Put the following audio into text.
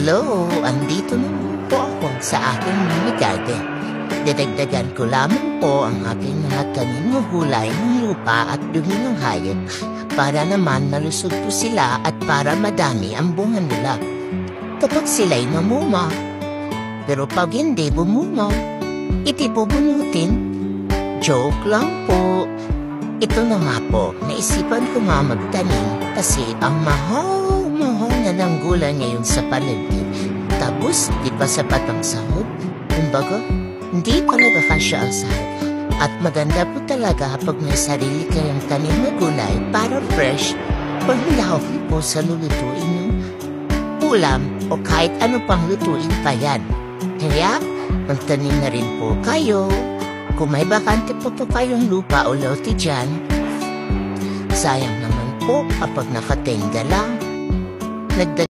Hello, andito naman po ako sa aking mini garden. Dadagdagan ko lamang po ang aking mga tanim na gulay ng lupa at dumi ng hayop para naman malusog po sila at para madami ang bunga nila. Kapag sila'y namuma, pero pag hindi bumunga, itibubunutin. Joke lang po. Ito na nga po, naisipan ko nga magtanim kasi ang mahal na ng gulay ngayon sa paligid. Tapos, di pa sapat ang sahod. Kumbaga, hindi talaga kasya ang sahod. At maganda po talaga pag may sarili kayong tanim na gulay para fresh pag hilahok po sa lulutuin yung ulam o kahit ano pang lutuin pa yan. Kaya, magtanim na rin po kayo. Kung may bakante po kayong lupa o lote dyan, sayang naman po kapag nakatenga lang.